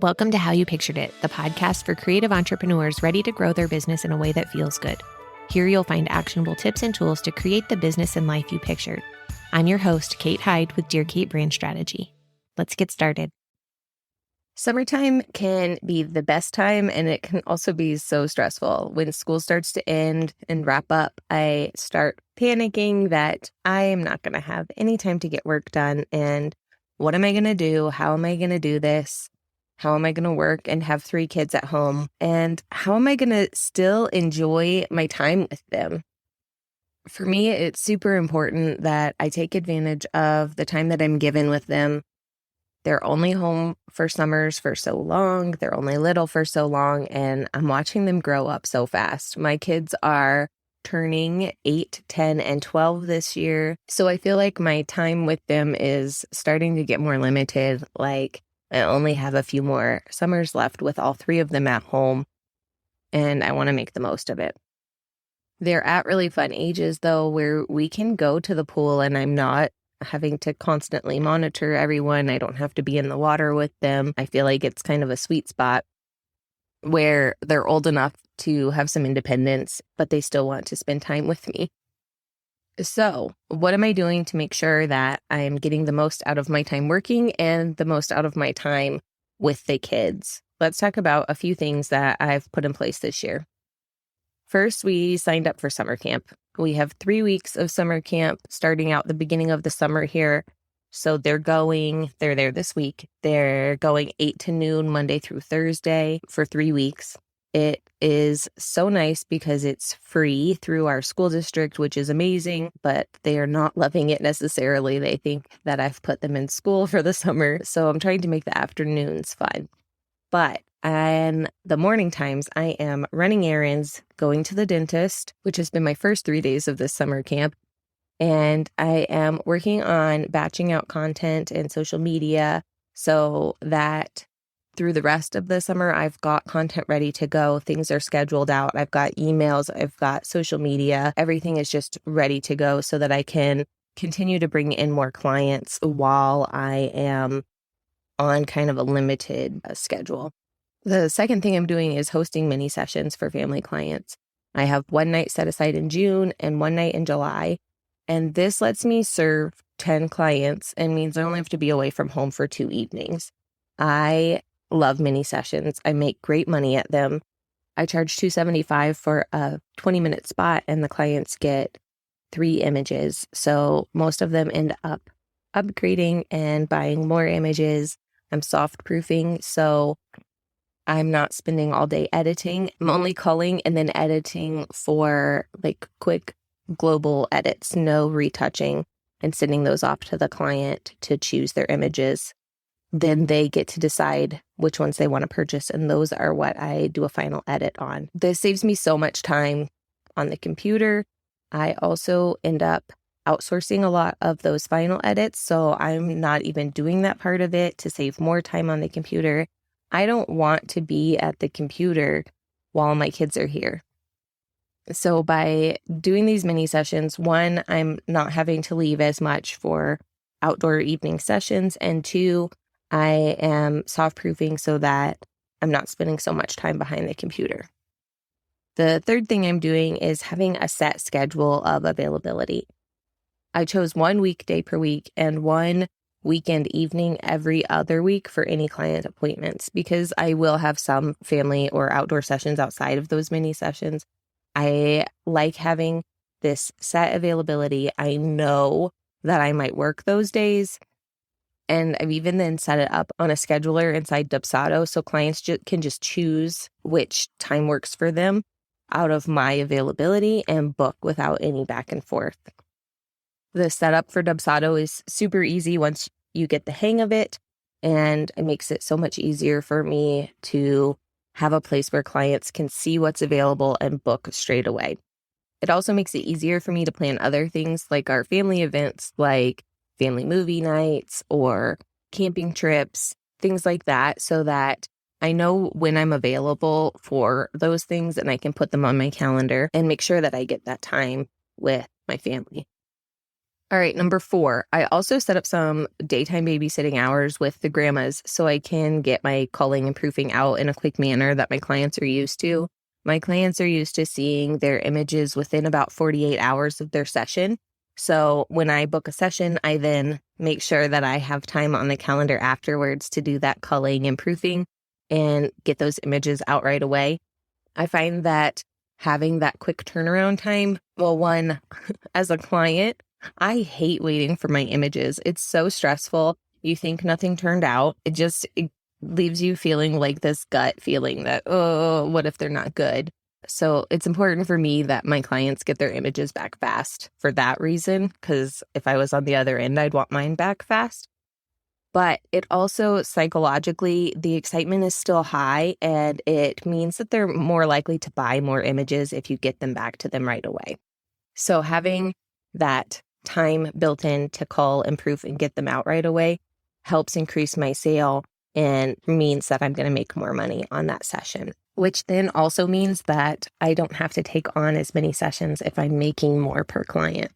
Welcome to How You Pictured It, the podcast for creative entrepreneurs ready to grow their business in a way that feels good. Here you'll find actionable tips and tools to create the business and life you pictured. I'm your host, Kate Hyde with Dear Kate Brand Strategy. Let's get started. Summertime can be the best time, and it can also be so stressful. When school starts to end and wrap up, I start panicking that I am not going to have any time to get work done. And what am I going to do? How am I going to do this? How am I going to work and have 3 kids at home? And how am I going to still enjoy my time with them? For me, it's super important that I take advantage of the time that I'm given with them. They're only home for summers for so long. They're only little for so long. And I'm watching them grow up so fast. My kids are turning 8, 10, and 12 this year. So I feel like my time with them is starting to get more limited. Like, I only have a few more summers left with all 3 of them at home, and I want to make the most of it. They're at really fun ages, though, where we can go to the pool and I'm not having to constantly monitor everyone. I don't have to be in the water with them. I feel like it's kind of a sweet spot where they're old enough to have some independence, but they still want to spend time with me. So, what am I doing to make sure that I'm getting the most out of my time working and the most out of my time with the kids? Let's talk about a few things that I've put in place this year. First, we signed up for summer camp. We have 3 weeks of summer camp starting out the beginning of the summer here. So they're there this week. They're going 8 to noon, Monday through Thursday for 3 weeks. It is so nice because it's free through our school district, which is amazing, but they are not loving it necessarily. They think that I've put them in school for the summer. So I'm trying to make the afternoons fun. But in the morning times, I am running errands, going to the dentist, which has been my first 3 days of this summer camp. And I am working on batching out content and social media so that through the rest of the summer, I've got content ready to go. Things are scheduled out. I've got emails. I've got social media. Everything is just ready to go so that I can continue to bring in more clients while I am on kind of a limited schedule. The second thing I'm doing is hosting mini sessions for family clients. I have one night set aside in June and one night in July. And this lets me serve 10 clients and means I only have to be away from home for 2 evenings. I love mini sessions. I make great money at them. I charge $275 for a 20-minute spot, and the clients get 3 images. So most of them end up upgrading and buying more images. I'm soft proofing, so I'm not spending all day editing. I'm only culling and then editing for like quick global edits, no retouching, and sending those off to the client to choose their images. Then they get to decide which ones they want to purchase, and those are what I do a final edit on. This saves me so much time on the computer. I also end up outsourcing a lot of those final edits, so I'm not even doing that part of it to save more time on the computer. I don't want to be at the computer while my kids are here. So by doing these mini sessions, 1, I'm not having to leave as much for outdoor evening sessions, and 2, I am soft-proofing so that I'm not spending so much time behind the computer. The third thing I'm doing is having a set schedule of availability. I chose 1 weekday per week and 1 weekend evening every other week for any client appointments because I will have some family or outdoor sessions outside of those mini sessions. I like having this set availability. I know that I might work those days. And I've even then set it up on a scheduler inside Dubsado so clients can just choose which time works for them out of my availability and book without any back and forth. The setup for Dubsado is super easy once you get the hang of it, and it makes it so much easier for me to have a place where clients can see what's available and book straight away. It also makes it easier for me to plan other things like our family events, like family movie nights or camping trips, things like that, so that I know when I'm available for those things and I can put them on my calendar and make sure that I get that time with my family. All right, number 4, I also set up some daytime babysitting hours with the grandmas so I can get my culling and proofing out in a quick manner that my clients are used to. My clients are used to seeing their images within about 48 hours of their session. So when I book a session, I then make sure that I have time on the calendar afterwards to do that culling and proofing and get those images out right away. I find that having that quick turnaround time, well, one, as a client, I hate waiting for my images. It's so stressful. You think nothing turned out. It leaves you feeling like this gut feeling that, oh, what if they're not good? So it's important for me that my clients get their images back fast for that reason, because if I was on the other end, I'd want mine back fast. But it also psychologically, the excitement is still high, and it means that they're more likely to buy more images if you get them back to them right away. So having that time built in to cull, improve, and get them out right away helps increase my sale and means that I'm going to make more money on that session, which then also means that I don't have to take on as many sessions if I'm making more per client.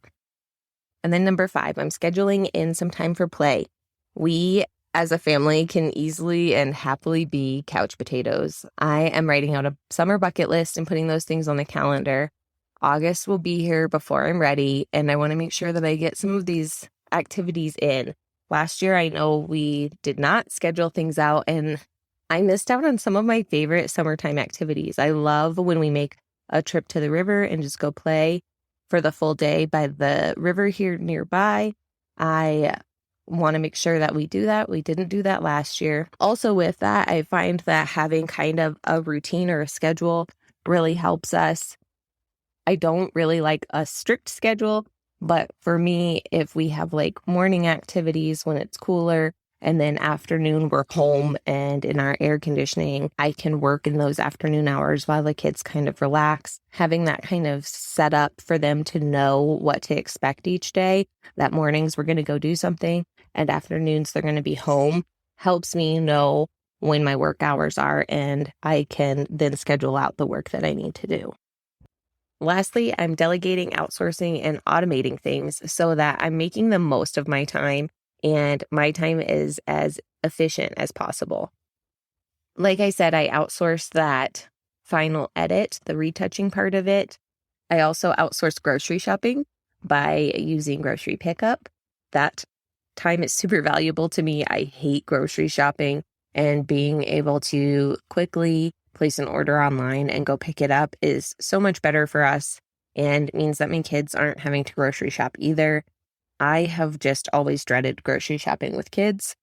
And then number 5, I'm scheduling in some time for play. We as a family can easily and happily be couch potatoes. I am writing out a summer bucket list and putting those things on the calendar. August will be here before I'm ready, and I want to make sure that I get some of these activities in. Last year, I know we did not schedule things out, and I missed out on some of my favorite summertime activities. I love when we make a trip to the river and just go play for the full day by the river here nearby. I want to make sure that we do that. We didn't do that last year. Also with that, I find that having kind of a routine or a schedule really helps us. I don't really like a strict schedule, but for me, if we have like morning activities when it's cooler and then afternoon we're home and in our air conditioning, I can work in those afternoon hours while the kids kind of relax. Having that kind of set up for them to know what to expect each day, that mornings we're going to go do something and afternoons they're going to be home, helps me know when my work hours are, and I can then schedule out the work that I need to do. Lastly, I'm delegating, outsourcing, and automating things so that I'm making the most of my time and my time is as efficient as possible. Like I said, I outsource that final edit, the retouching part of it. I also outsource grocery shopping by using grocery pickup. That time is super valuable to me. I hate grocery shopping, and being able to quickly place an order online and go pick it up is so much better for us and means that my kids aren't having to grocery shop either. I have just always dreaded grocery shopping with kids.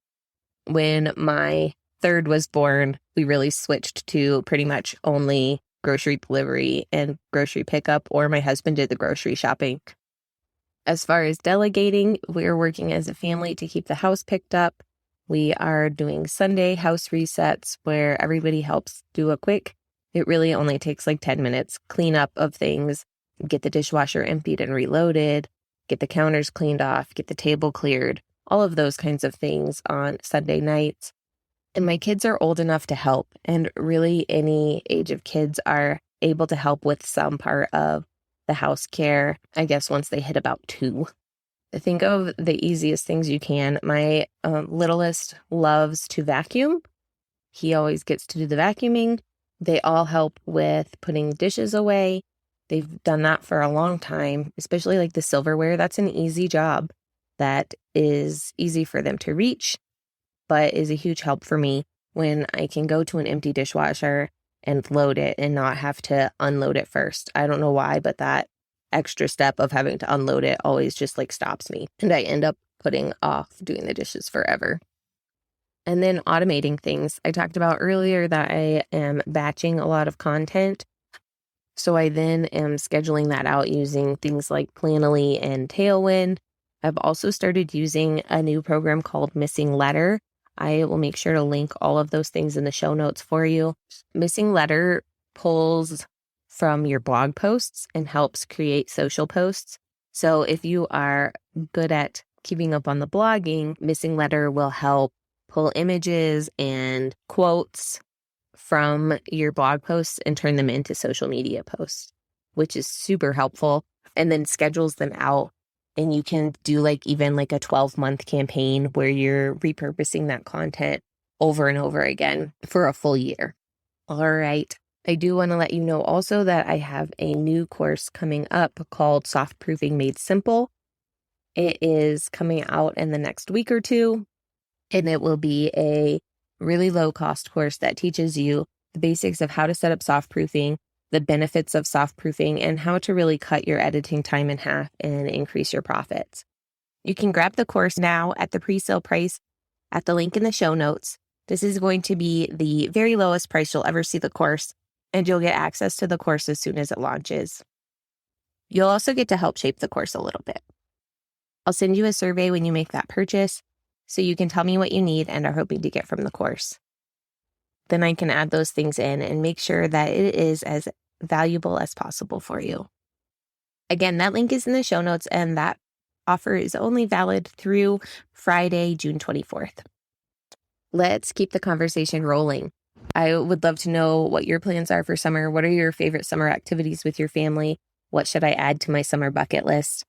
When my third was born, we really switched to pretty much only grocery delivery and grocery pickup, or my husband did the grocery shopping. As far as delegating, we're working as a family to keep the house picked up. We are doing Sunday house resets where everybody helps do a quick, it really only takes like 10 minutes, clean up of things, get the dishwasher emptied and reloaded, get the counters cleaned off, get the table cleared, all of those kinds of things on Sunday nights. And my kids are old enough to help, and really any age of kids are able to help with some part of the house care, I guess once they hit about 2. Think of the easiest things you can. My littlest loves to vacuum. He always gets to do the vacuuming. They all help with putting dishes away. They've done that for a long time, especially like the silverware. That's an easy job that is easy for them to reach, but is a huge help for me when I can go to an empty dishwasher and load it and not have to unload it first. I don't know why, but that extra step of having to unload it always just like stops me, and I end up putting off doing the dishes forever. And then automating things. I talked about earlier that I am batching a lot of content. So I then am scheduling that out using things like Planoly and Tailwind. I've also started using a new program called Missing Letter. I will make sure to link all of those things in the show notes for you. Missing Letter pulls from your blog posts and helps create social posts. So if you are good at keeping up on the blogging, Missing Letter will help pull images and quotes from your blog posts and turn them into social media posts, which is super helpful, and then schedules them out And you can do like even like a 12-month campaign where you're repurposing that content over and over again for a full year. All right. I do want to let you know also that I have a new course coming up called Soft Proofing Made Simple. It is coming out in the next week or two, and it will be a really low cost course that teaches you the basics of how to set up soft proofing, the benefits of soft proofing, and how to really cut your editing time in half and increase your profits. You can grab the course now at the pre-sale price at the link in the show notes. This is going to be the very lowest price you'll ever see the course, and you'll get access to the course as soon as it launches. You'll also get to help shape the course a little bit. I'll send you a survey when you make that purchase, so you can tell me what you need and are hoping to get from the course. Then I can add those things in and make sure that it is as valuable as possible for you. Again, that link is in the show notes, and that offer is only valid through Friday, June 24th. Let's keep the conversation rolling. I would love to know what your plans are for summer. What are your favorite summer activities with your family? What should I add to my summer bucket list?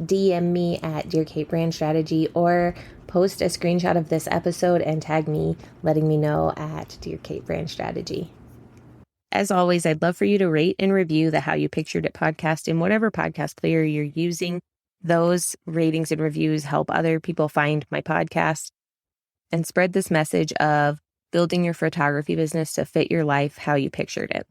DM me at Dear Kate Brand Strategy, or post a screenshot of this episode and tag me, letting me know at Dear Kate Brand Strategy. As always, I'd love for you to rate and review the How You Pictured It podcast in whatever podcast player you're using. Those ratings and reviews help other people find my podcast and spread this message of building your photography business to fit your life how you pictured it.